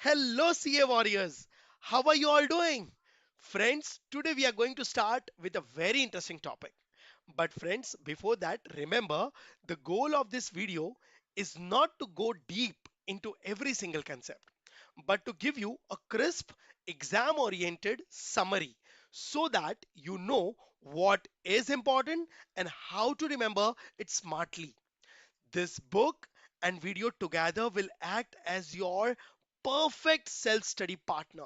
Hello, CA warriors. How are you all doing? Friends, today we are going to start with a very interesting topic. But, friends, before that, remember the goal of this video is not to go deep into every single concept, but to give you a crisp, exam oriented summary so that you know what is important and how to remember it smartly. This book and video together will act as your perfect self study partner.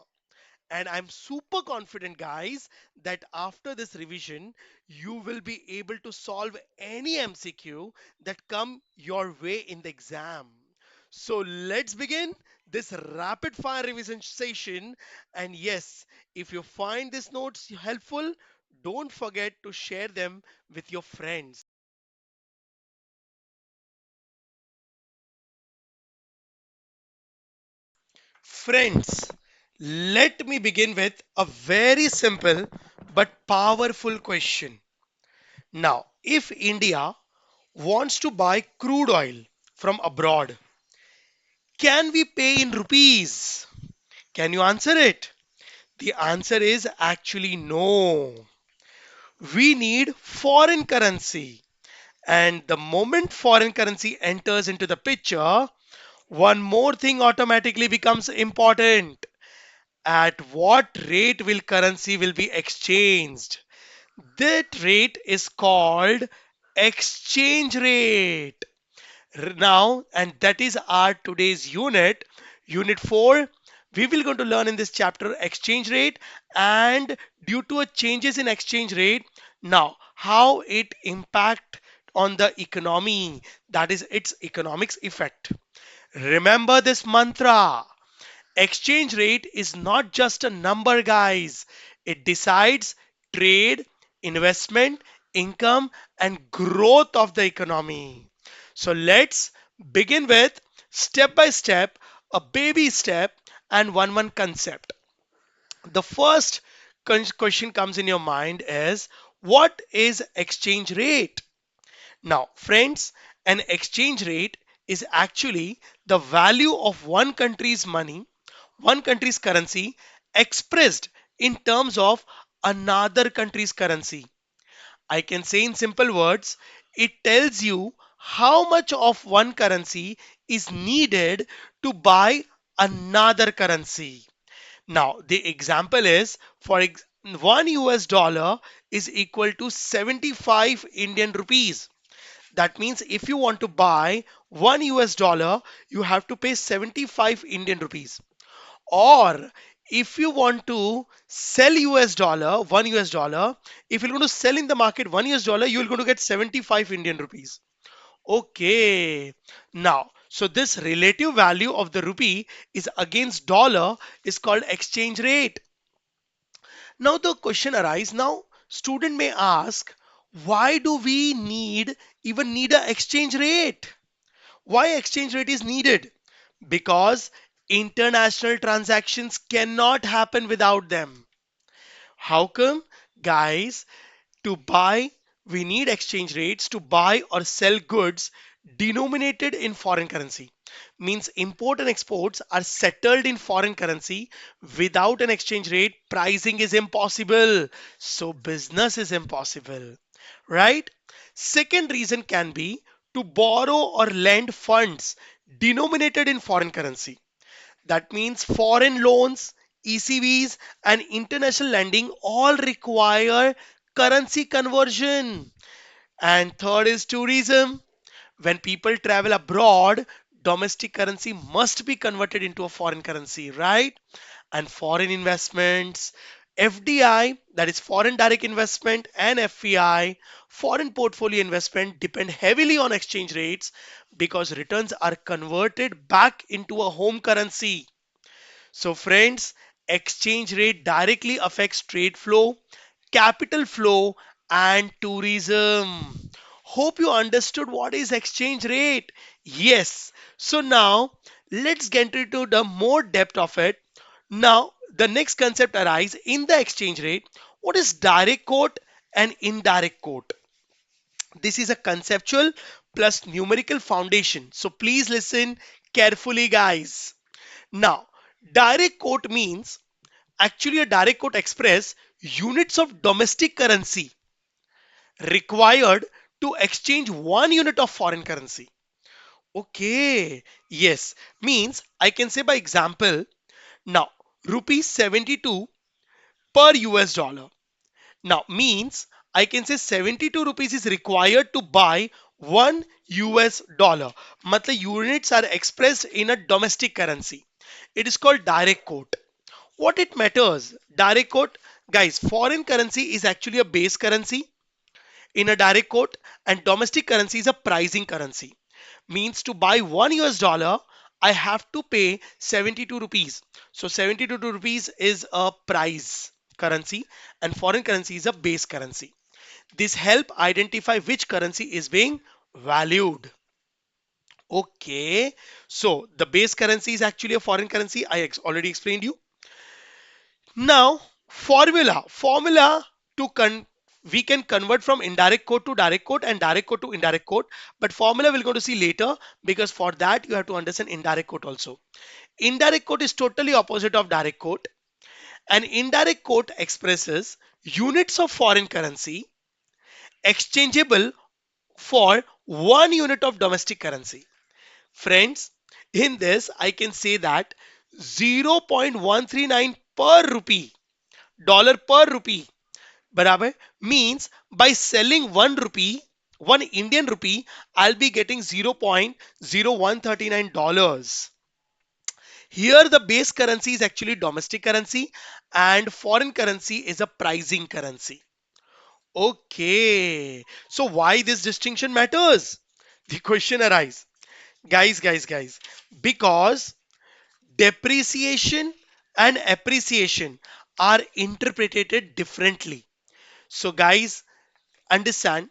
And I'm super confident, guys, that after this revision, you will be able to solve any MCQ that come your way in the exam. So let's begin this rapid fire revision session. And yes, if you find these notes helpful, don't forget to share them with your friends. Friends, let me begin with a very simple but powerful question. Now, if India wants to buy crude oil from abroad, can we pay in rupees? Can you answer it? The answer is actually no. We need foreign currency. And the moment foreign currency enters into the picture, one more thing automatically becomes important. At what rate will currency will be exchanged? That rate is called exchange rate. Now, and that is our today's unit 4. We will going to learn in this chapter exchange rate and due to a changes in exchange rate, now how it impact on the economy, that is its economics effect. Remember this mantra. Exchange rate is not just a number, guys. It decides trade, investment, income, and growth of the economy. So let's begin with step by step, a baby step, and one concept. The first question comes in your mind is what is exchange rate? Now, friends, an exchange rate is actually the value of one country's money, one country's currency expressed in terms of another country's currency. I can say in simple words, it tells you how much of one currency is needed to buy another currency. Now, the example is 1 US dollar is equal to 75 Indian rupees. That means if you want to buy 1 US dollar, you have to pay 75 Indian rupees. Or if you want to sell US dollar, 1 US dollar, if you're going to sell in the market 1 US dollar, you're going to get 75 Indian rupees. Okay. Now, so this relative value of the rupee is against dollar is called exchange rate. Now the question arises now student may ask why do we need a exchange rate? Why exchange rate is needed? Because international transactions cannot happen without them. How come? Guys, to buy, we need exchange rates to buy or sell goods denominated in foreign currency. Means import and exports are settled in foreign currency. Without an exchange rate, pricing is impossible. So business is impossible. Right? Second reason can be to borrow or lend funds denominated in foreign currency. That means foreign loans, ECVs, and international lending all require currency conversion. And third is tourism. When people travel abroad, domestic currency must be converted into a foreign currency, right? And foreign investments, FDI, that is foreign direct investment, and FPI, foreign portfolio investment, depend heavily on exchange rates because returns are converted back into a home currency. So, friends, exchange rate directly affects trade flow, capital flow, and tourism. Hope you understood what is exchange rate. Yes. So now let's get into the more depth of it. Now the next concept arises in the exchange rate. What is direct quote and indirect quote? This is a conceptual plus numerical foundation. So please listen carefully, guys. Now, Direct quote means actually a direct quote express units of domestic currency required to exchange one unit of foreign currency. Okay, yes, means I can say by example now rupees 72 per US dollar. Now means I can say 72 rupees is required to buy 1 US dollar. Matlab units are expressed in a domestic currency. It is called direct quote. What it matters? Direct quote, guys, foreign currency is actually a base currency in a direct quote, and domestic currency is a pricing currency. Means to buy 1 US dollar, I have to pay 72 rupees. So 72 rupees is a price currency and foreign currency is a base currency. This help identify which currency is being valued. Okay, so the base currency is actually a foreign currency. I already explained you. Now, formula to we can convert from indirect code to direct code and direct code to indirect code, but formula we're going to see later because for that you have to understand indirect code also. Indirect code is totally opposite of direct code. An indirect code expresses units of foreign currency exchangeable for one unit of domestic currency. Friends, in this I can say that 0.139 per rupee dollar per rupee barabar means by selling 1 rupee 1 Indian rupee I'll be getting 0.0139 dollars. Here the base currency is actually domestic currency and foreign currency is a pricing currency. Okay, so why this distinction matters? The question arises, guys, because depreciation and appreciation are interpreted differently. So guys, understand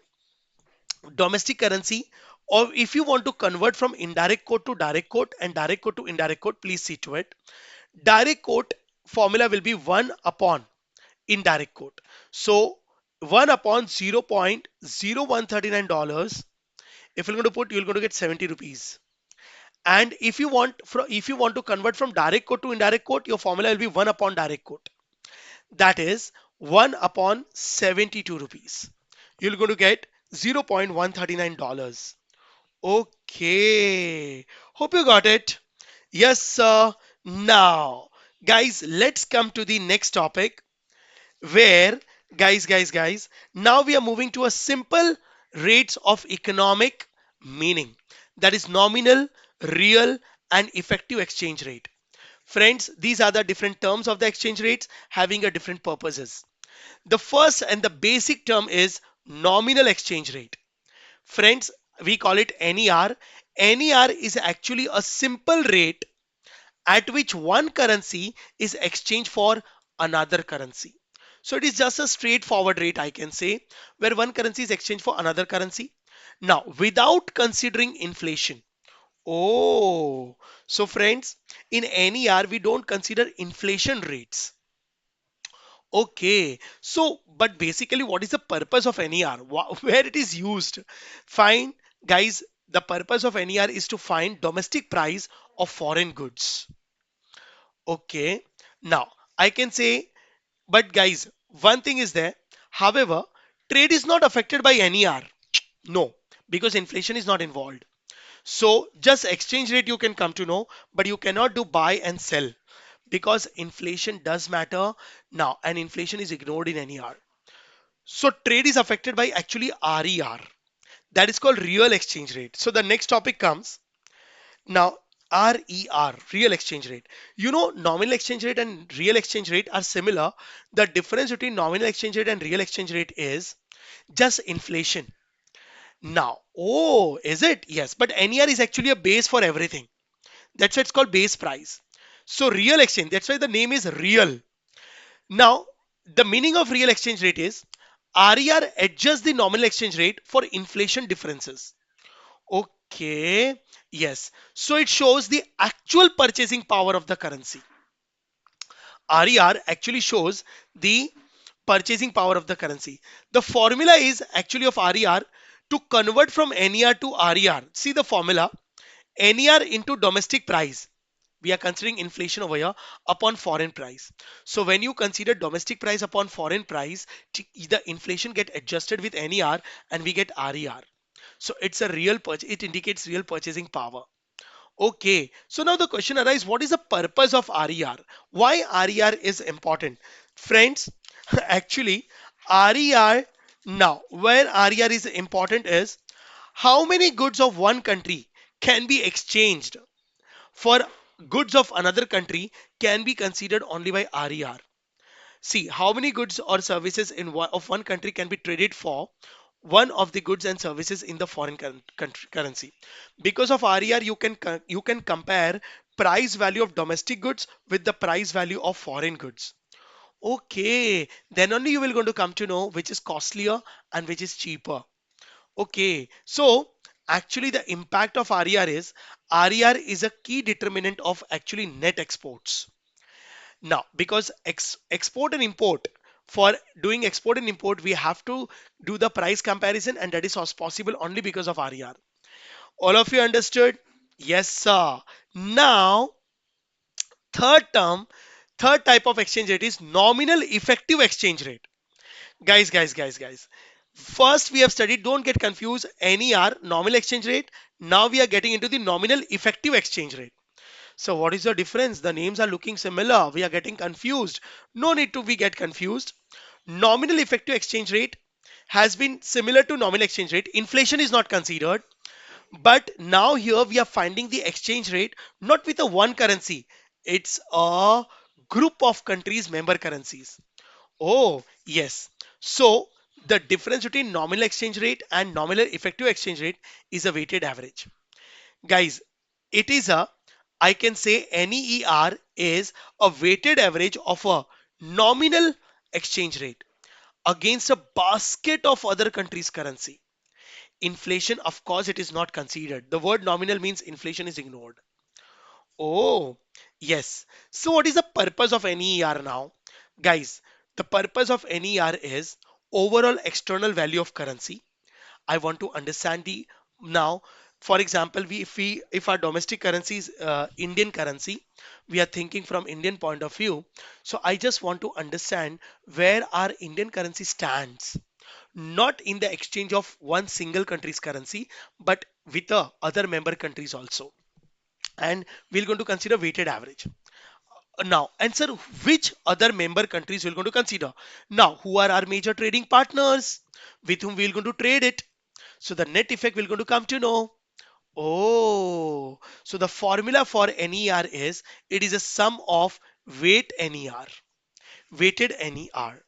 domestic currency, or if you want to convert from indirect quote to direct quote and direct quote to indirect quote, please see to it. Direct quote formula will be 1 upon indirect quote. So 1 upon 0.0139 dollars. If you're going to put, you're going to get 70 rupees. And if you want to convert from direct quote to indirect quote, your formula will be 1 upon direct quote. That is 1 upon 72 rupees. You're going to get 0.139 dollars. Okay, hope you got it. Yes, sir. Now, guys, let's come to the next topic where, guys, now we are moving to a simple rates of economic meaning. That is nominal, real, and effective exchange rate. Friends, these are the different terms of the exchange rates having a different purposes. The first and the basic term is nominal exchange rate. Friends, we call it NER. NER is actually a simple rate at which one currency is exchanged for another currency. So it is just a straightforward rate, I can say, where one currency is exchanged for another currency. Now, without considering inflation. Oh, so friends, in NER, we don't consider inflation rates. Okay, so but basically, what is the purpose of NER? Where it is used? Fine, guys, the purpose of NER is to find domestic price of foreign goods. Okay, now I can say, but guys, one thing is there. However, trade is not affected by NER. No, because inflation is not involved. So just exchange rate you can come to know, but you cannot do buy and sell because inflation does matter now, and inflation is ignored in NER. So trade is affected by actually RER. That is called real exchange rate. So the next topic comes now. RER, real exchange rate. You know, nominal exchange rate and real exchange rate are similar. The difference between nominal exchange rate and real exchange rate is just inflation. Now, oh, is it? Yes, but NER is actually a base for everything. That's why it's called base price. So real exchange, that's why the name is real. Now, the meaning of real exchange rate is RER adjusts the nominal exchange rate for inflation differences. Okay, yes. So it shows the actual purchasing power of the currency. RER actually shows the purchasing power of the currency. The formula is actually of RER to convert from NER to RER. See the formula NER into domestic price. We are considering inflation over here upon foreign price. So when you consider domestic price upon foreign price, the inflation get adjusted with NER and we get RER. So it's a real purchase. It indicates real purchasing power. Okay, so now the question arises, what is the purpose of RER? Why RER is important? Friends, actually, RER, now, where RER is important is how many goods of one country can be exchanged for goods of another country can be considered only by RER. See, how many goods or services of one country can be traded for one of the goods and services in the foreign country currency. Because of RER, you can compare price value of domestic goods with the price value of foreign goods. Okay, then only you will going to come to know which is costlier and which is cheaper. Okay, so actually the impact of RER is RER is a key determinant of actually net exports. Now, because export and import, for doing export and import, we have to do the price comparison, and that is possible only because of RER. All of you understood? Yes, sir. Now, third term, third type of exchange rate is nominal effective exchange rate. Guys. First, we have studied, don't get confused, NER, nominal exchange rate. Now we are getting into the nominal effective exchange rate. So what is the difference? The names are looking similar. We are getting confused. No need to be get confused. Nominal effective exchange rate has been similar to nominal exchange rate. Inflation is not considered. But now here we are finding the exchange rate not with a one currency. It's a group of countries member currencies. Oh, yes. So the difference between nominal exchange rate and nominal effective exchange rate is a weighted average. Guys, it is a, I can say NER is a weighted average of a nominal exchange rate against a basket of other countries' currency. Inflation, of course, it is not considered. The word nominal means inflation is ignored. Oh, yes. So what is the purpose of NER now? Guys, the purpose of NER is overall external value of currency. I want to understand the now. For example, if our domestic currency is Indian currency, we are thinking from Indian point of view. So I just want to understand where our Indian currency stands, not in the exchange of one single country's currency, but with the other member countries also. And we're going to consider weighted average. Now, answer which other member countries we're going to consider. Now, who are our major trading partners with whom we're going to trade it? So the net effect we're going to come to know. Oh, so the formula for NER is it is a sum of weight NER, weighted NER.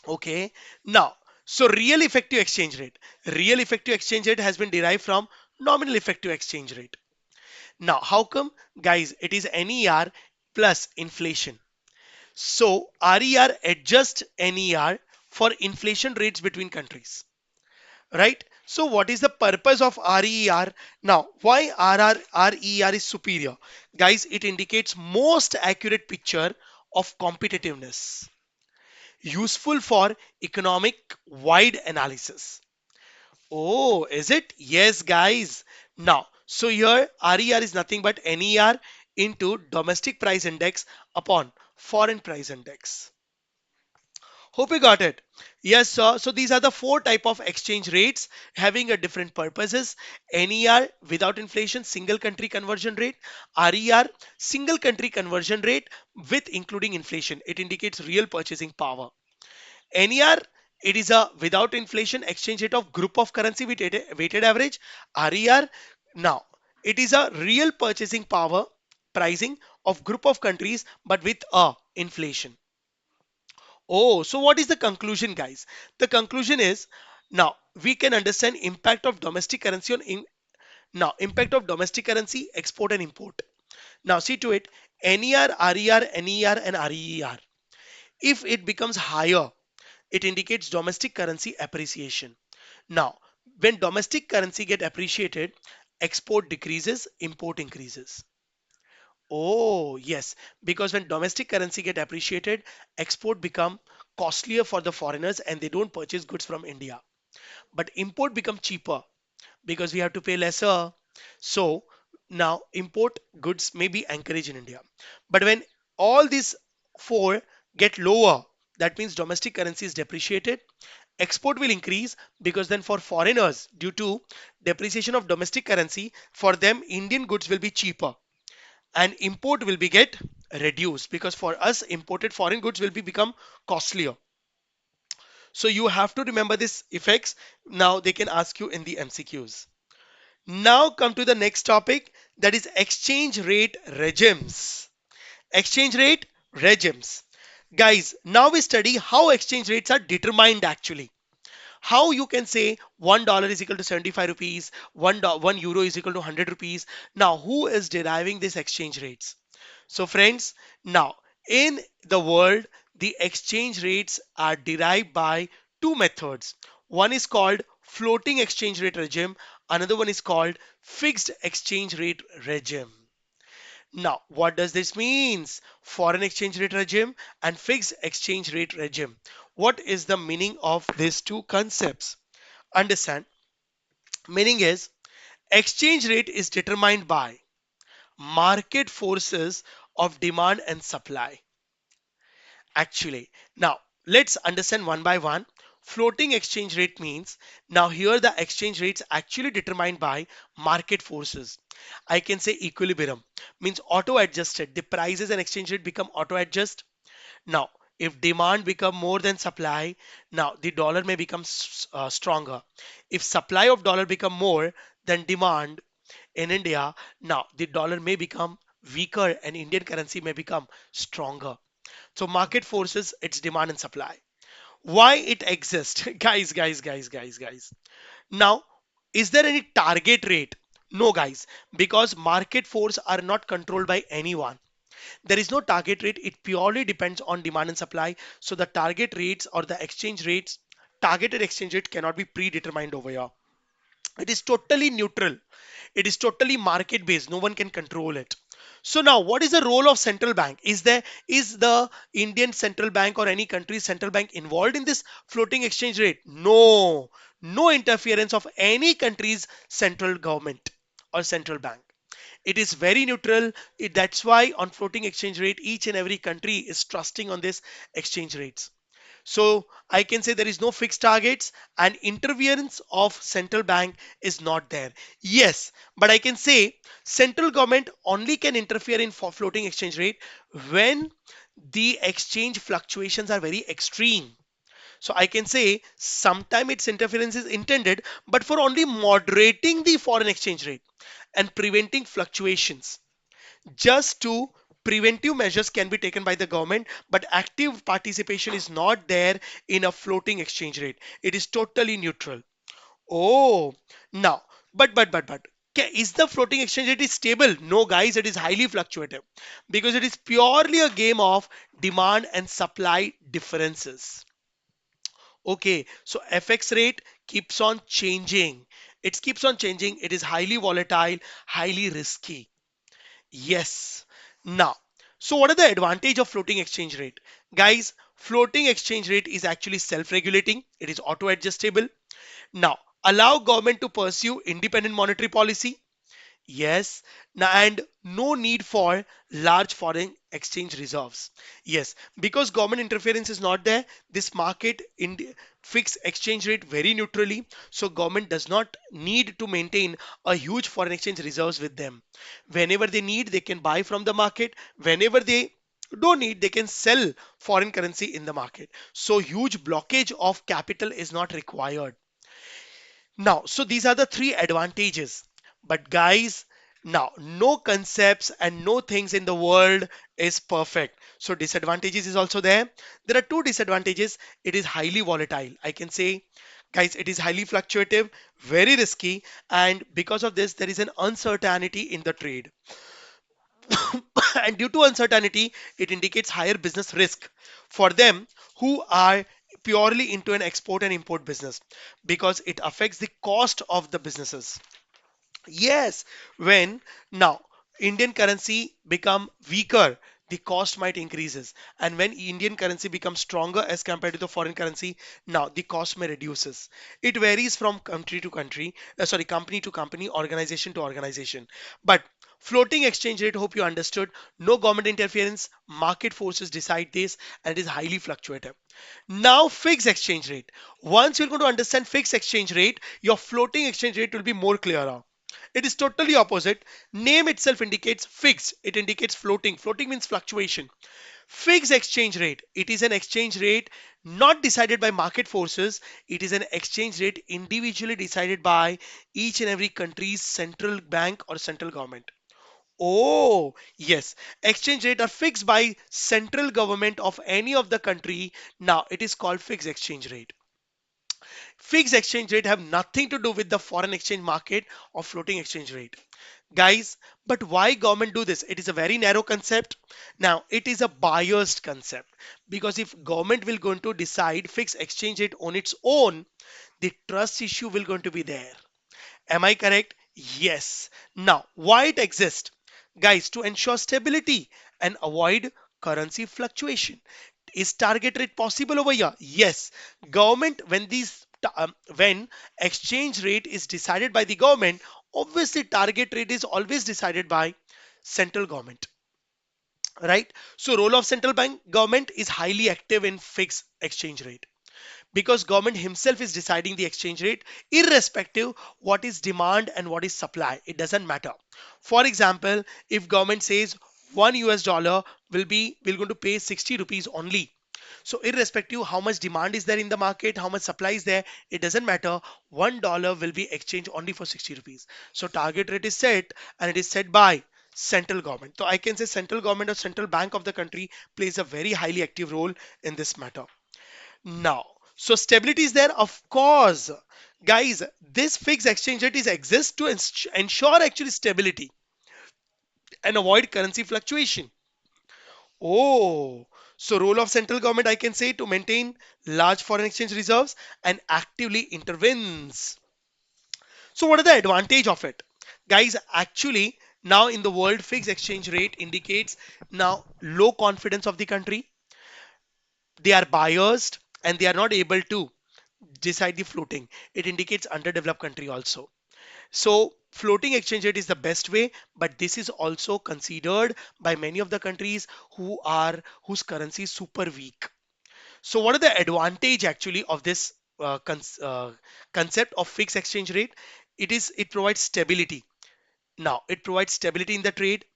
Okay. Now, so real effective exchange rate. Real effective exchange rate has been derived from nominal effective exchange rate. Now, how come, guys? It is NER plus inflation. So RER adjusts NER for inflation rates between countries, right? So what is the purpose of RER? Now, why RER is superior? Guys, it indicates most accurate picture of competitiveness, useful for economic wide analysis. Oh, is it? Yes, guys. Now, so here RER is nothing but NER into domestic price index upon foreign price index. Hope you got it. Yes, sir. So these are the four type of exchange rates having a different purposes. NER without inflation, single country conversion rate. RER single country conversion rate with including inflation. It indicates real purchasing power. NER, it is a without inflation exchange rate of group of currency with weighted average. RER, now it is a real purchasing power pricing of group of countries but with a inflation. Oh, so what is the conclusion, guys? The conclusion is now we can understand impact of domestic currency on now impact of domestic currency export and import. Now see to it NER, RER, NER, and RER. If it becomes higher, it indicates domestic currency appreciation. Now, when domestic currency get appreciated, export decreases, import increases. Oh, yes, because when domestic currency get appreciated, export become costlier for the foreigners and they don't purchase goods from India. But import become cheaper because we have to pay lesser. So Now, import goods may be encouraged in India. But when all these four get lower, that means domestic currency is depreciated. Export will increase because then for foreigners, due to depreciation of domestic currency, for them Indian goods will be cheaper and import will be get reduced because for us imported foreign goods will be become costlier. So you have to remember this effects. Now they can ask you in the MCQs. Now come to the next topic, that is exchange rate regimes. Exchange rate regimes. Guys, now we study how exchange rates are determined actually. How you can say $1 is equal to 75 rupees, 1 euro is equal to 100 rupees. Now, who is deriving these exchange rates? So, friends, now in the world, the exchange rates are derived by two methods. One is called floating exchange rate regime, another one is called fixed exchange rate regime. Now, what does this means? Foreign exchange rate regime and fixed exchange rate regime. What is the meaning of these two concepts? Understand? Meaning is exchange rate is determined by market forces of demand and supply. Actually, now let's understand one by one. Floating exchange rate means now here the exchange rates actually determined by market forces. I can say equilibrium means auto adjusted. The prices and exchange rate become auto adjust. Now, if demand become more than supply, now the dollar may become stronger. If supply of dollar become more than demand in India, now the dollar may become weaker and Indian currency may become stronger. So market forces its demand and supply. Why it exists? Guys. Now, is there any target rate? No, guys, because market force are not controlled by anyone. There is no target rate. It purely depends on demand and supply. So the target rates or the exchange rates, targeted exchange rate cannot be predetermined over here. It is totally neutral. It is totally market based. No one can control it. So now what is the role of central bank? Is the Indian central bank or any country's central bank involved in this floating exchange rate? No. No interference of any country's central government or central bank. It is very neutral. That's why on floating exchange rate, each and every country is trusting on this exchange rates. So I can say there is no fixed targets and interference of central bank is not there. Yes, but I can say central government only can interfere in floating exchange rate when the exchange fluctuations are very extreme. So I can say sometime its interference is intended, but for only moderating the foreign exchange rate and preventing fluctuations. Just to preventive measures can be taken by the government, but active participation is not there in a floating exchange rate. It is totally neutral. Oh, now, but. Is the floating exchange rate is stable? No, guys, it is highly fluctuative because it is purely a game of demand and supply differences. Okay, so FX rate keeps on changing. It keeps on changing. It is highly volatile, highly risky. Yes. Now, so what are the advantage of floating exchange rate? Guys, floating exchange rate is actually self-regulating. It is auto-adjustable. Now, allow government to pursue independent monetary policy. Yes, and no need for large foreign exchange reserves. Yes, because government interference is not there, this market in fixed exchange rate very neutrally. So government does not need to maintain a huge foreign exchange reserves with them. Whenever they need, they can buy from the market. Whenever they don't need, they can sell foreign currency in the market. So huge blockage of capital is not required. Now, so these are the three advantages. But guys, now no concepts and no things in the world is perfect. So disadvantages is also there. There are two disadvantages. It is highly volatile. I can say, guys, it is highly fluctuative, very risky, and because of this, there is an uncertainty in the trade. And due to uncertainty, it indicates higher business risk for them who are purely into an export and import business because it affects the cost of the businesses. Yes, when now Indian currency become weaker, the cost might increases, and when Indian currency becomes stronger as compared to the foreign currency, now the cost may reduces. It varies from country to country, sorry, company to company, organization to organization. But Floating exchange rate, hope you understood. No government interference, market forces decide this, and it is highly fluctuative. Now, fixed exchange rate. Once you're going to understand fixed exchange rate, your floating exchange rate will be more clearer. It is totally opposite. Name itself indicates fixed. It indicates floating. Floating means fluctuation. Fixed exchange rate. It is an exchange rate not decided by market forces. It is an exchange rate individually decided by each and every country's central bank or central government. Oh, yes. Exchange rate are fixed by central government of any of the country. Now, it is called fixed exchange rate. Fixed exchange rate have nothing to do with the foreign exchange market or floating exchange rate. Guys, but why government do this? It is a very narrow concept. Now, it is a biased concept because if government will going to decide fixed exchange rate on its own, the trust issue will going to be there. Am I correct? Yes. Now, why it exists? Guys, to ensure stability and avoid currency fluctuation. Is target rate possible over here? Yes. Government, when exchange rate is decided by the government, obviously target rate is always decided by central government, right? So role of central bank government is highly active in fixed exchange rate because government himself is deciding the exchange rate irrespective what is demand and what is supply. It doesn't matter. For example, if government says 1 US dollar will going to pay 60 rupees only, so irrespective how much demand is there in the market, how much supply is there, it doesn't matter. $1 will be exchanged only for 60 rupees. So target rate is set and it is set by central government. So I can say central government or central bank of the country plays a very highly active role in this matter. Now, so stability is there, of course. Guys, this fixed exchange rate is exists to ensure actually stability and avoid currency fluctuation. Oh, so role of central government I can say to maintain large foreign exchange reserves and actively intervenes. So what are the advantage of it? Guys, actually now in the world fixed exchange rate indicates now low confidence of the country. They are biased and they are not able to decide the floating. It indicates underdeveloped country also. So floating exchange rate is the best way, but this is also considered by many of the countries whose currency is super weak. So what are the advantage actually of this concept of fixed exchange rate? It provides stability. Now it provides stability in the trade,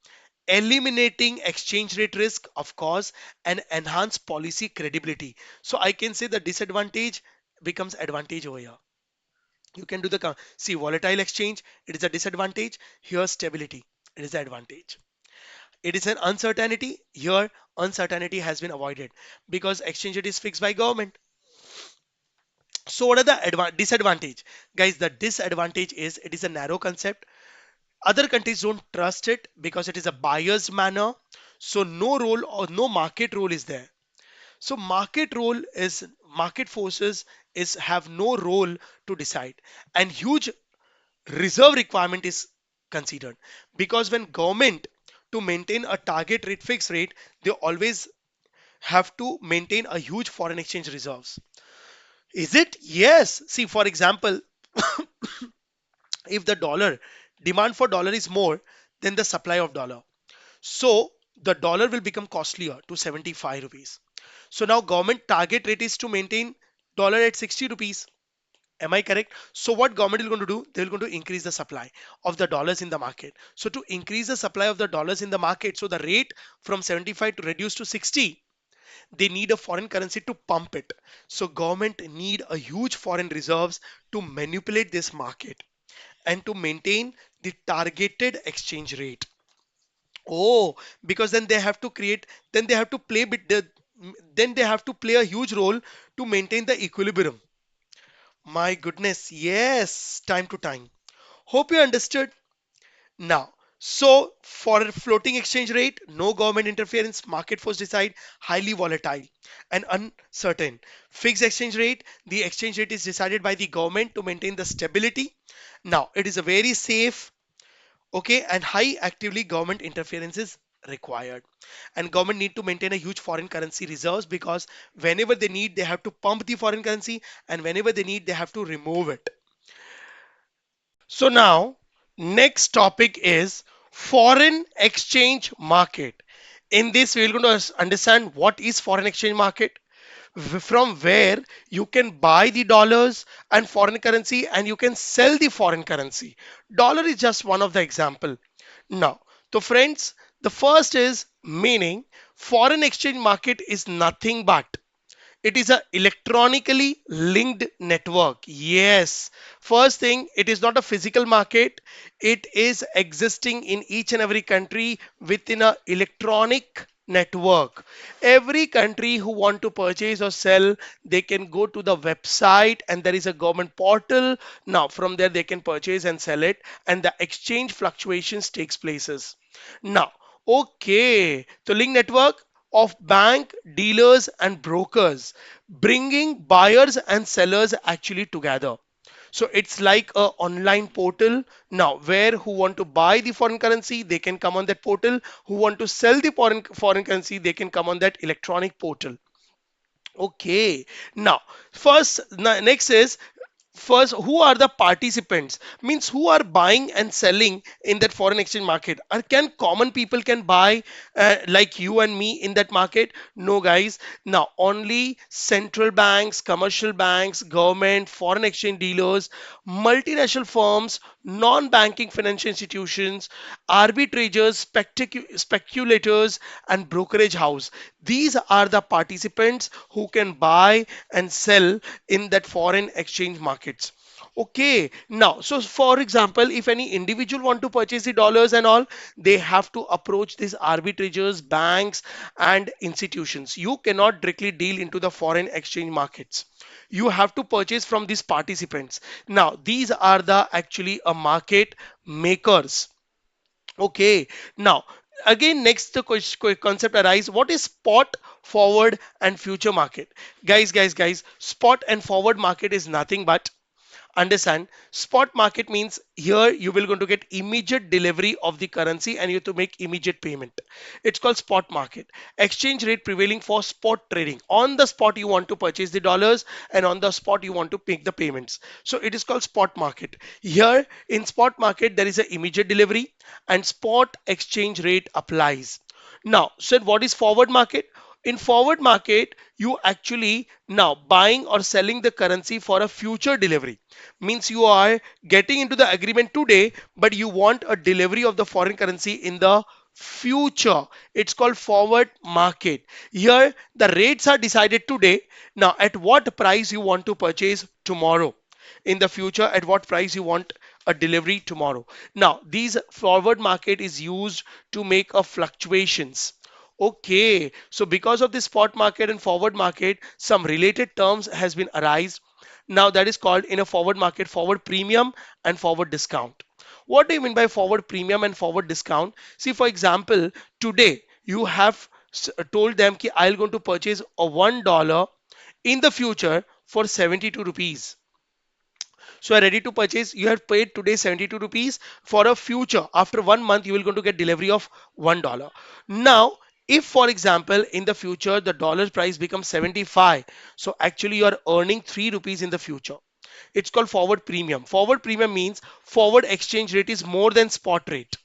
eliminating exchange rate risk, of course, and enhance policy credibility. So I can say the disadvantage becomes advantage over here. You can do the see volatile exchange, it is a disadvantage. Here stability, it is the advantage. It is an uncertainty. Here uncertainty has been avoided because exchange rate is fixed by government. So what are the disadvantage? Guys, the disadvantage is it is a narrow concept. Other countries don't trust it because it is a biased manner. So no role or no market role is there. So market forces is have no role to decide, and huge reserve requirement is considered because when government to maintain a target rate fixed rate, they always have to maintain a huge foreign exchange reserves. Is it? Yes. See, for example, if the dollar demand for dollar is more than the supply of dollar, so the dollar will become costlier to 75 rupees. So now government target rate is to maintain dollar at 60 rupees. Am I correct? So what government is going to do? They will going to increase the supply of the dollars in the market. So to increase the supply of the dollars in the market, so the rate from 75 to reduce to 60, they need a foreign currency to pump it. So government need a huge foreign reserves to manipulate this market and to maintain the targeted exchange rate. Oh, because then they have to then they have to play a huge role to maintain the equilibrium. My goodness, yes, time to time. Hope you understood. Now, so for a floating exchange rate, no government interference, market force decide, highly volatile and uncertain. Fixed exchange rate, the exchange rate is decided by the government to maintain the stability. Now, it is a very safe, okay, and high actively government interference is required. And government need to maintain a huge foreign currency reserves because whenever they need, they have to pump the foreign currency, and whenever they need, they have to remove it. So now, next topic is Foreign exchange market. In this, we will going to understand what is foreign exchange market, from where you can buy the dollars and foreign currency and you can sell the foreign currency. Dollar is just one of the example. Now, so friends, the first is meaning foreign exchange market is nothing but it is a electronically linked network. Yes. First thing, it is not a physical market. It is existing in each and every country within a electronic network. Every country who want to purchase or sell, they can go to the website and there is a government portal. Now from there they can purchase and sell it and the exchange fluctuations takes places. Now, okay, so link network of bank, dealers, and brokers, bringing buyers and sellers actually together. So it's like a online portal now where who want to buy the foreign currency, they can come on that portal. Who want to sell the foreign currency, they can come on that electronic portal. Okay. Now, next is first who are the participants, means who are buying and selling in that foreign exchange market. Or can common people can buy like you and me in that market? No guys. Now only central banks, commercial banks, government, foreign exchange dealers, multinational firms, non-banking financial institutions, arbitrators, speculators, and brokerage house. These are the participants who can buy and sell in that foreign exchange markets. Okay, now, so for example, if any individual want to purchase the dollars and all, they have to approach these arbitrators, banks, and institutions. You cannot directly deal into the foreign exchange markets. You have to purchase from these participants. Now, these are the actually a market makers. Okay, now again, next the concept arise. What is spot, forward, and future market? Guys, spot and forward market is nothing but understand. Spot market means here you will going to get immediate delivery of the currency and you have to make immediate payment. It's called spot market. Exchange rate prevailing for spot trading. On the spot you want to purchase the dollars and on the spot you want to make the payments. So it is called spot market. Here in spot market there is an immediate delivery and spot exchange rate applies. Now, so what is forward market? In forward market, you actually now buying or selling the currency for a future delivery. Means you are getting into the agreement today, but you want a delivery of the foreign currency in the future. It's called forward market. Here, the rates are decided today. Now, at what price you want to purchase tomorrow? In the future, at what price you want a delivery tomorrow? Now, these forward market is used to make a fluctuations. Okay, so because of the spot market and forward market, some related terms has been arised. Now that is called in a forward market forward premium and forward discount. What do you mean by forward premium and forward discount? See, for example, today you have told them कि I'll going to purchase a $1 in the future for 72 rupees. So are ready to purchase. You have paid today 72 rupees for a future. After 1 month, you will going to get delivery of $1. Now, if for example, in the future, the dollar price becomes 75, so actually you are earning 3 rupees in the future. It's called forward premium. Forward premium means forward exchange rate is more than spot rate.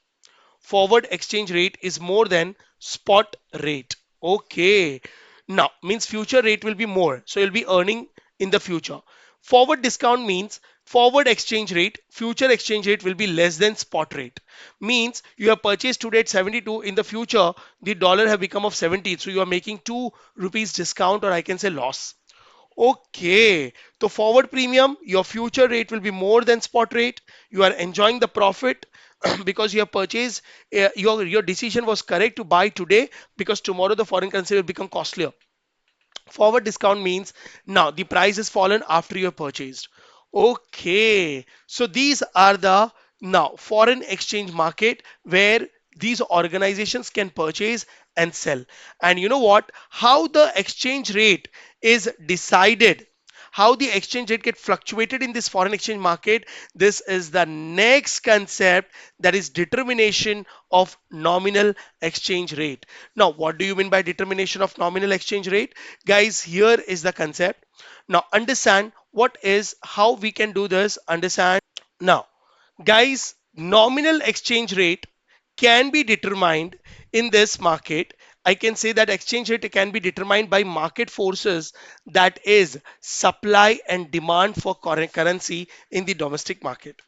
Forward exchange rate is more than spot rate. Okay. Now, means future rate will be more. So you'll be earning in the future. Forward discount means forward exchange rate, future exchange rate will be less than spot rate. Means you have purchased today at 72, in the future, the dollar have become of 70. So you are making 2 rupees discount or I can say loss. Okay, so forward premium, your future rate will be more than spot rate. You are enjoying the profit because you have purchased, your decision was correct to buy today because tomorrow the foreign currency will become costlier. Forward discount means now the price has fallen after you have purchased. Okay, so these are the now foreign exchange market where these organizations can purchase and sell. And you know what? How the exchange rate is decided, how the exchange rate get fluctuated in this foreign exchange market, this is the next concept, that is determination of nominal exchange rate. Now what do you mean by determination of nominal exchange rate? Guys, here is the concept. Now understand what is, how we can do this, understand. Now guys, nominal exchange rate can be determined in this market. I can say that exchange rate can be determined by market forces, that is supply and demand for currency in the domestic market.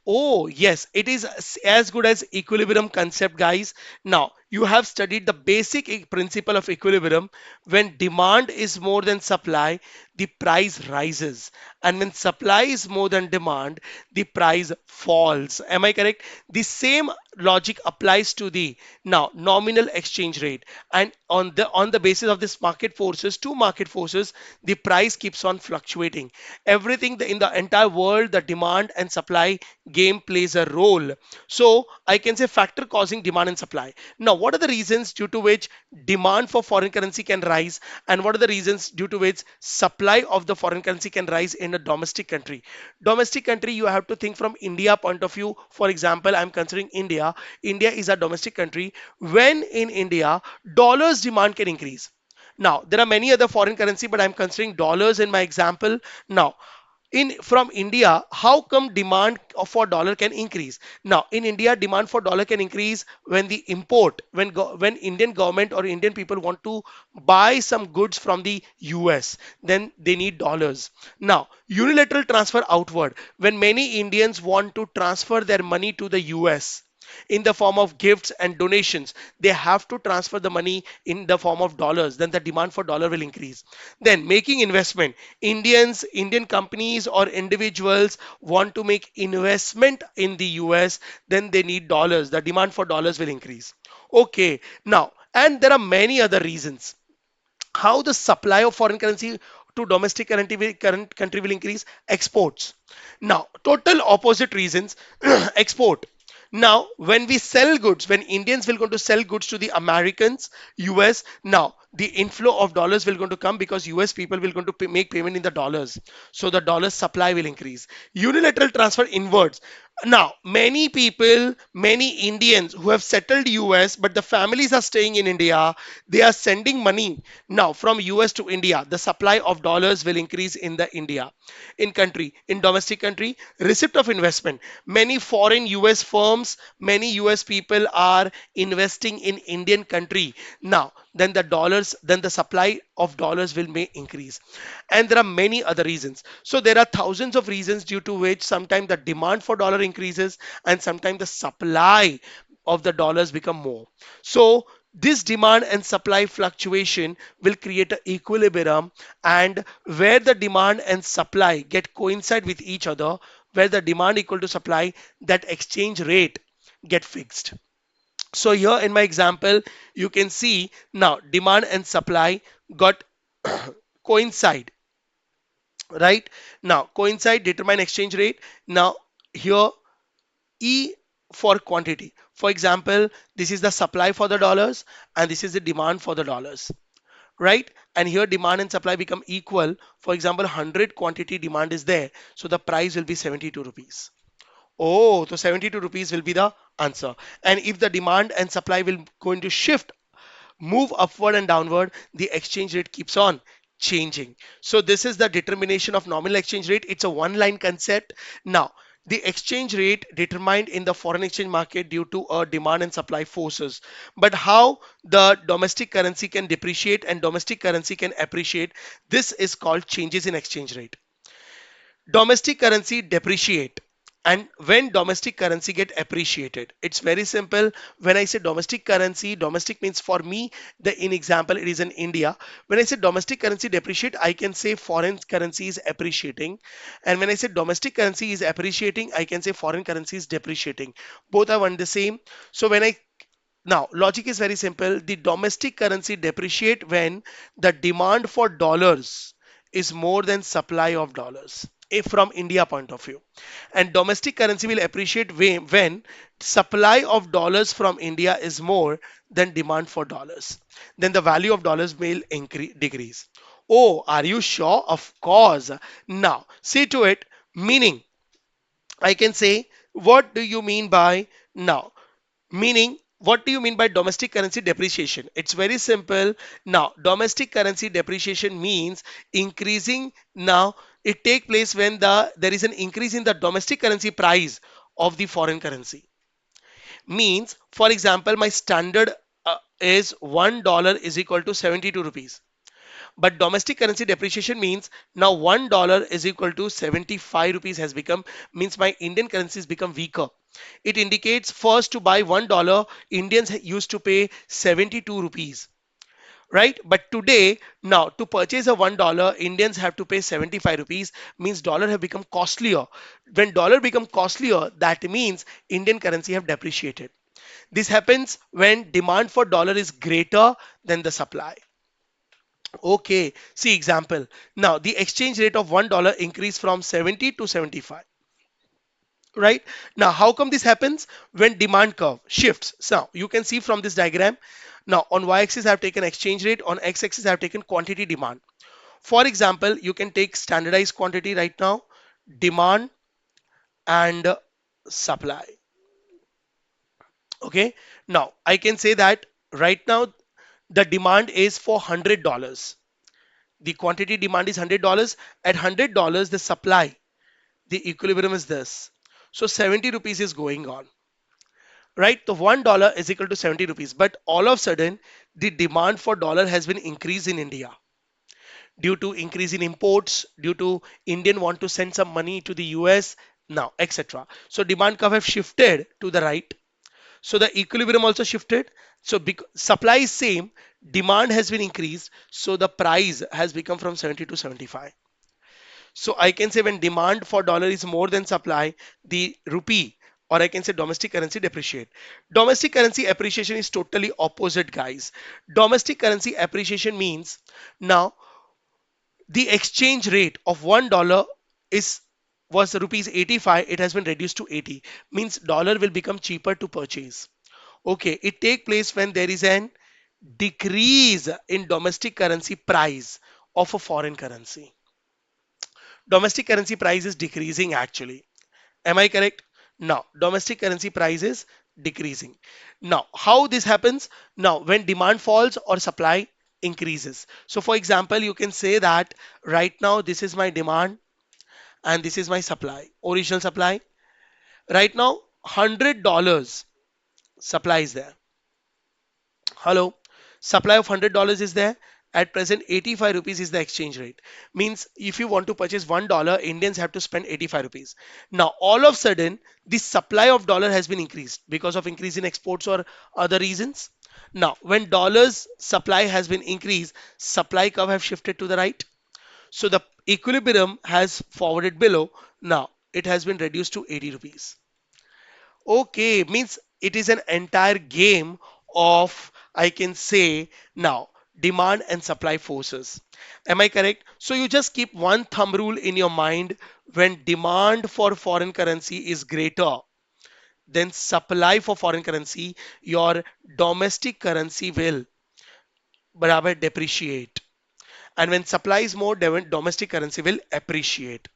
Oh, yes, it is as good as equilibrium concept, guys. Now, you have studied the basic principle of equilibrium. When demand is more than supply, the price rises. And when supply is more than demand, the price falls. Am I correct? The same logic applies to the now nominal exchange rate. And on the basis of this market forces, two market forces, the price keeps on fluctuating. Everything in the entire world, the demand and supply game plays a role. So I can say factor causing demand and supply. Now, what are the reasons due to which demand for foreign currency can rise, and what are the reasons due to which supply of the foreign currency can rise in a domestic country? Domestic country, you have to think from India point of view. For example, I'm considering India. India is a domestic country. When in India, dollars demand can increase. Now, there are many other foreign currency, but I'm considering dollars in my example. Now, in from India, how come demand for dollar can increase? Now, in India, demand for dollar can increase when the import, when Indian government or Indian people want to buy some goods from the US, then they need dollars. Now, unilateral transfer outward, when many Indians want to transfer their money to the US in the form of gifts and donations, they have to transfer the money in the form of dollars, then the demand for dollar will increase. Then making investment, Indian companies or individuals want to make investment in the US, then they need dollars, the demand for dollars will increase. Okay, now, and there are many other reasons how the supply of foreign currency to domestic current country will increase. Exports. Now, total opposite reasons. Export. Now, when we sell goods, when Indians will going to sell goods to the Americans, US, now the inflow of dollars will going to come because US people will going to make payment in the dollars. So the dollar supply will increase. Unilateral transfer inwards. Now, many people, many Indians who have settled US, but the families are staying in India, they are sending money now from US to India. The supply of dollars will increase in the India, in country, in domestic country. Receipt of investment. Many foreign US firms, many US people are investing in Indian country. Now, then the dollars, then the supply of dollars will may increase. And there are many other reasons. So there are thousands of reasons due to which sometimes the demand for dollar increases and sometimes the supply of the dollars become more. So this demand and supply fluctuation will create an equilibrium, and where the demand and supply get coincide with each other, where the demand equal to supply, that exchange rate get fixed. So here in my example, you can see now demand and supply got coincide, right? Now coincide determine exchange rate. Now here E for quantity. For example, this is the supply for the dollars and this is the demand for the dollars, right? And here demand and supply become equal. For example, 100 quantity demand is there, so the price will be 72 rupees. Oh, so 72 rupees will be the answer. And if the demand and supply will going to shift, move upward and downward, the exchange rate keeps on changing. So this is the determination of nominal exchange rate. It's a one line concept. Now, the exchange rate determined in the foreign exchange market due to a demand and supply forces. But how the domestic currency can depreciate and domestic currency can appreciate, this is called changes in exchange rate. Domestic currency depreciate, and when domestic currency get appreciated, it's very simple. When I say domestic currency, domestic means for me, the in example it is in India. When I say domestic currency depreciate, I can say foreign currency is appreciating, and when I say domestic currency is appreciating, I can say foreign currency is depreciating. Both are one the same. So when I now logic is very simple. The domestic currency depreciate when the demand for dollars is more than supply of dollars, if from India point of view. And domestic currency will appreciate when supply of dollars from India is more than demand for dollars. Then the value of dollars will increase, decrease. Oh, are you sure? Of course. Now, see to it. Meaning, I can say, what do you mean by now? Meaning, what do you mean by domestic currency depreciation? It's very simple. Now, domestic currency depreciation means increasing. Now, it take place when there is an increase in the domestic currency price of the foreign currency. Means, for example, my standard is $1 is equal to 72 rupees. But domestic currency depreciation means now $1 is equal to 75 rupees has become, means my Indian currency has become weaker. It indicates first to buy $1, Indians used to pay 72 rupees, right? But today, now to purchase a $1, Indians have to pay 75 rupees, means dollar have become costlier. When dollar become costlier, that means Indian currency have depreciated. This happens when demand for dollar is greater than the supply. Okay, see example. Now the exchange rate of $1 increased from 70 to 75. Right now, how come this happens? When demand curve shifts. So you can see from this diagram. Now on y-axis I have taken exchange rate, on x-axis I have taken quantity demand. For example, you can take standardized quantity right now, demand and supply. Okay, now I can say that right now the demand is for $100. The quantity demand is $100. At $100, the supply, the equilibrium is this. So 70 rupees is going on, right? The $1 is equal to 70 rupees. But all of a sudden, the demand for dollar has been increased in India due to increase in imports, due to Indian want to send some money to the US now, etc. So demand curve have shifted to the right. So the equilibrium also shifted. So supply is same, demand has been increased. So the price has become from 70 to 75. So I can say when demand for dollar is more than supply, the rupee, or I can say domestic currency depreciate. Domestic currency appreciation is totally opposite, guys. Domestic currency appreciation means now the exchange rate of $1 is was rupees 85, it has been reduced to 80. Means dollar will become cheaper to purchase. Okay, it take place when there is an decrease in domestic currency price of a foreign currency. Domestic currency price is decreasing actually. Am I correct? Now, domestic currency price is decreasing. Now, how this happens? Now, when demand falls or supply increases. So, for example, you can say that right now this is my demand and this is my supply, original supply. Right now, $100 supply is there. Hello, supply of $100 is there. At present, 85 rupees is the exchange rate. Means if you want to purchase $1, Indians have to spend 85 rupees. Now, all of a sudden, the supply of dollar has been increased because of increase in exports or other reasons. Now, when dollars supply has been increased, supply curve have shifted to the right. So the equilibrium has forwarded below. Now, it has been reduced to 80 rupees. Okay, means it is an entire game of, I can say now, demand and supply forces. Am I correct? So you just keep one thumb rule in your mind: when demand for foreign currency is greater than supply for foreign currency, your domestic currency will barabar depreciate. And when supply is more, domestic currency will appreciate.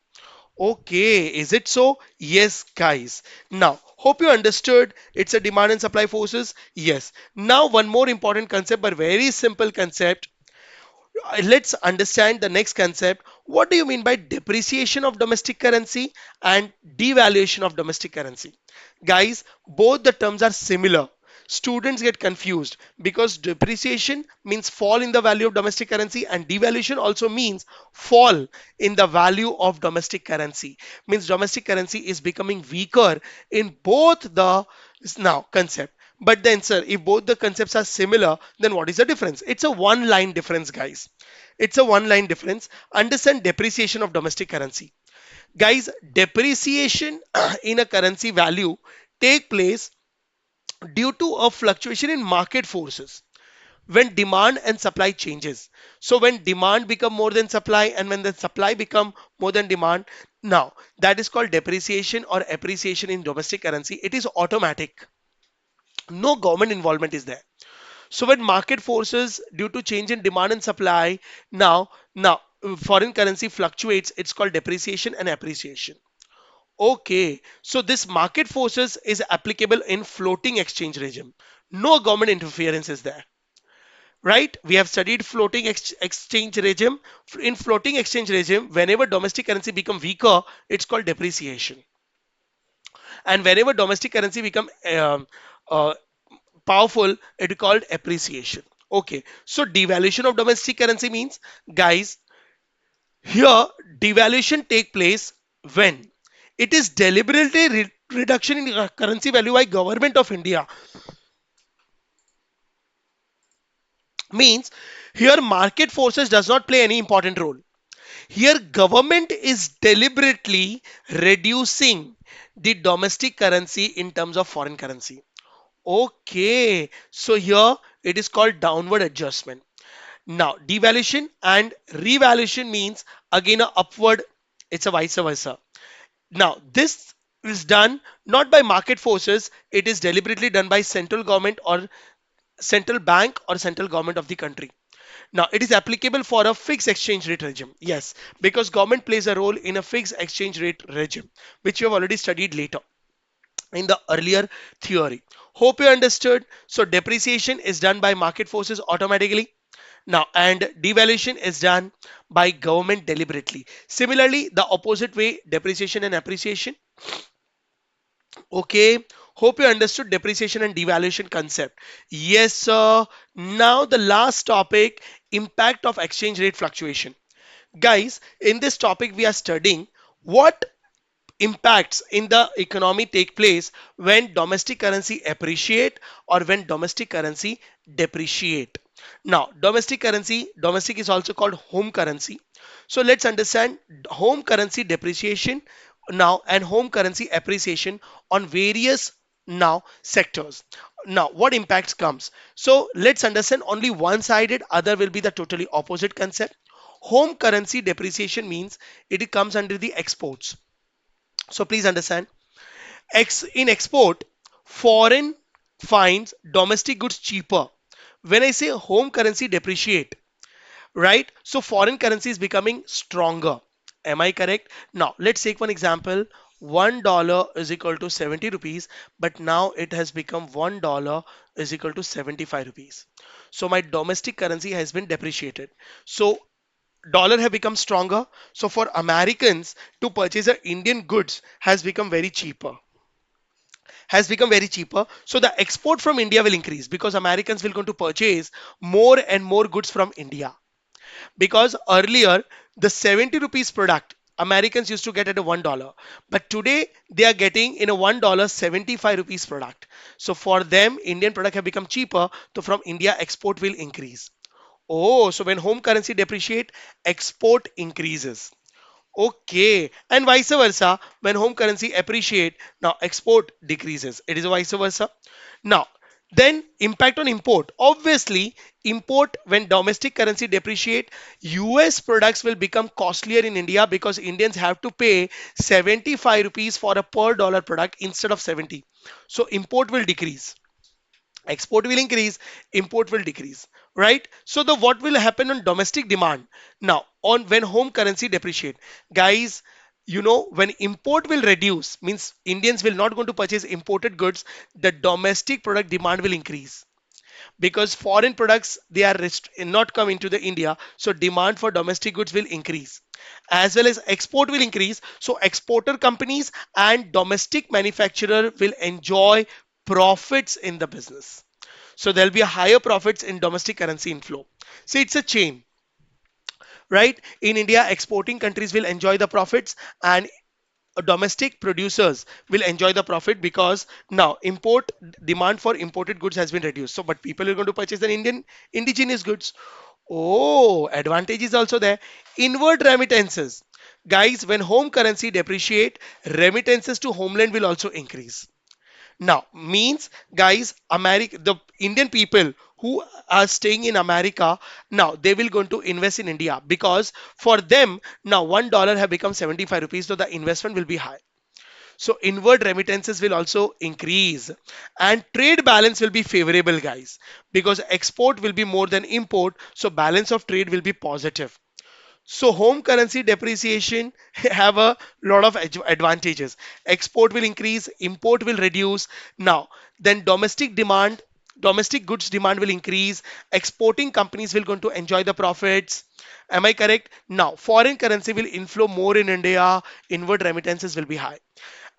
Okay, is it so? Yes, guys. Now, hope you understood it's a demand and supply forces. Yes. Now, one more important concept, but very simple concept. Let's understand the next concept. What do you mean by depreciation of domestic currency and devaluation of domestic currency? Guys, both the terms are similar. Students get confused because depreciation means fall in the value of domestic currency and devaluation also means fall in the value of domestic currency. Means domestic currency is becoming weaker in both the now concept. But then, sir, if both the concepts are similar, then what is the difference? It's a one line difference, guys. It's a one line difference. Understand depreciation of domestic currency. Guys, depreciation in a currency value take place due to a fluctuation in market forces when demand and supply changes. So when demand become more than supply and when the supply become more than demand, now that is called depreciation or appreciation in domestic currency. It is automatic. No government involvement is there. So when market forces due to change in demand and supply, now foreign currency fluctuates, it's called depreciation and appreciation. Okay, so this market forces is applicable in floating exchange regime. No government interference is there. Right? We have studied floating exchange regime. In floating exchange regime, whenever domestic currency become weaker, it's called depreciation. And whenever domestic currency become uh, powerful, it called appreciation. Okay, so devaluation of domestic currency means, guys, here devaluation take place when it is deliberately reduction in currency value by government of India. Means here market forces does not play any important role. Here government is deliberately reducing the domestic currency in terms of foreign currency. Okay, so here it is called downward adjustment. Now, devaluation and revaluation means again a upward, it's a vice versa. Now, this is done not by market forces, it is deliberately done by central government or central bank or central government of the country. Now, it is applicable for a fixed exchange rate regime. Yes, because government plays a role in a fixed exchange rate regime, which you have already studied later in the earlier theory. Hope you understood. So depreciation is done by market forces automatically. Now, and devaluation is done by government deliberately. Similarly, the opposite way, depreciation and appreciation. Okay. Hope you understood depreciation and devaluation concept. Yes, sir. Now the last topic, impact of exchange rate fluctuation. Guys, in this topic we are studying what impacts in the economy take place when domestic currency appreciate or when domestic currency depreciate. Now domestic is also called home currency. So let's understand home currency depreciation now and home currency appreciation on various now sectors. Now what impacts comes, so let's understand only one sided, other will be the totally opposite concept. Home currency depreciation means it comes under the exports. So please understand, in export, foreign finds domestic goods cheaper. When I say home currency depreciate, right? So foreign currency is becoming stronger. Am I correct? Now let's take one example. $1 is equal to 70 rupees, but now it has become $1 is equal to 75 rupees. So my domestic currency has been depreciated. So dollar have become stronger. So for Americans to purchase a Indian goods has become very cheaper. So the export from India will increase because Americans will going to purchase more and more goods from India. Because earlier the 70 rupees product Americans used to get at a $1, but today they are getting in a $1 75 rupees product. So for them, Indian product have become cheaper. So from India, export will increase. Oh, so when home currency depreciate, export increases. Okay, and vice versa. When home currency appreciate, now export decreases. It is vice versa. Now, then impact on import. Obviously, import when domestic currency depreciate, US products will become costlier in India because Indians have to pay 75 rupees for a per dollar product instead of 70. So import will decrease, export will increase, import will decrease, right? So the what will happen on domestic demand. Now on when home currency depreciate, guys, when import will reduce means Indians will not going to purchase imported goods, the domestic product demand will increase because foreign products they are not coming to the India, so demand for domestic goods will increase as well as export will increase. So exporter companies and domestic manufacturer will enjoy profits in the business. So there'll be a higher profits in domestic currency inflow. So it's a chain, right? In India, exporting countries will enjoy the profits and domestic producers will enjoy the profit because now import demand for imported goods has been reduced. So, but people are going to purchase the Indian indigenous goods. Oh, advantage is also there. Inward remittances. Guys, when home currency depreciate, remittances to homeland will also increase. Now, means guys, America, the Indian people who are staying in America, now they will going to invest in India because for them now $1 have become 75 rupees, so the investment will be high. So inward remittances will also increase and trade balance will be favorable, guys, because export will be more than import, so balance of trade will be positive. So home currency depreciation have a lot of advantages. Export will increase, import will reduce. Now, then domestic goods demand will increase. Exporting companies will going to enjoy the profits. Am I correct? Now, foreign currency will inflow more in India. Inward remittances will be high.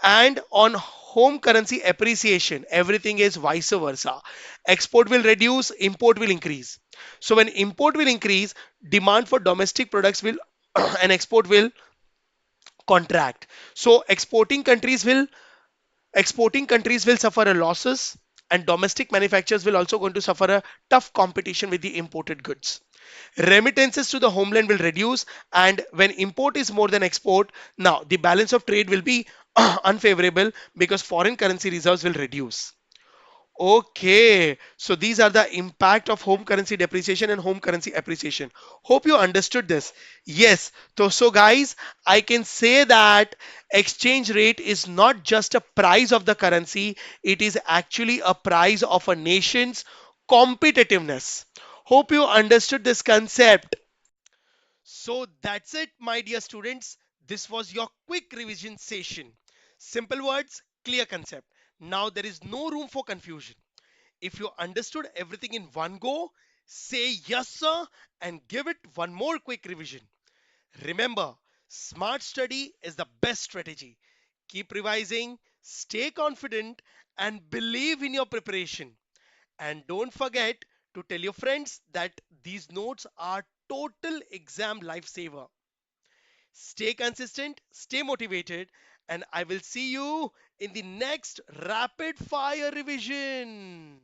And on home currency appreciation, everything is vice versa. Export will reduce, import will increase. So when import will increase, demand for domestic products will and export will contract. So exporting countries will suffer a losses, and domestic manufacturers will also going to suffer a tough competition with the imported goods. Remittances to the homeland will reduce, and when import is more than export, now the balance of trade will be unfavorable because foreign currency reserves will reduce. Okay, so these are the impact of home currency depreciation and home currency appreciation. Hope you understood this. Yes, so guys, I can say that exchange rate is not just a price of the currency, it is actually a price of a nation's competitiveness. Hope you understood this concept. So that's it, my dear students. This was your quick revision session. Simple words, clear concept. Now there is no room for confusion. If you understood everything in one go, say yes, sir, and give it one more quick revision. Remember, smart study is the best strategy. Keep revising, stay confident, and believe in your preparation. And don't forget to tell your friends that these notes are total exam lifesaver. Stay consistent, stay motivated, and I will see you in the next rapid fire revision.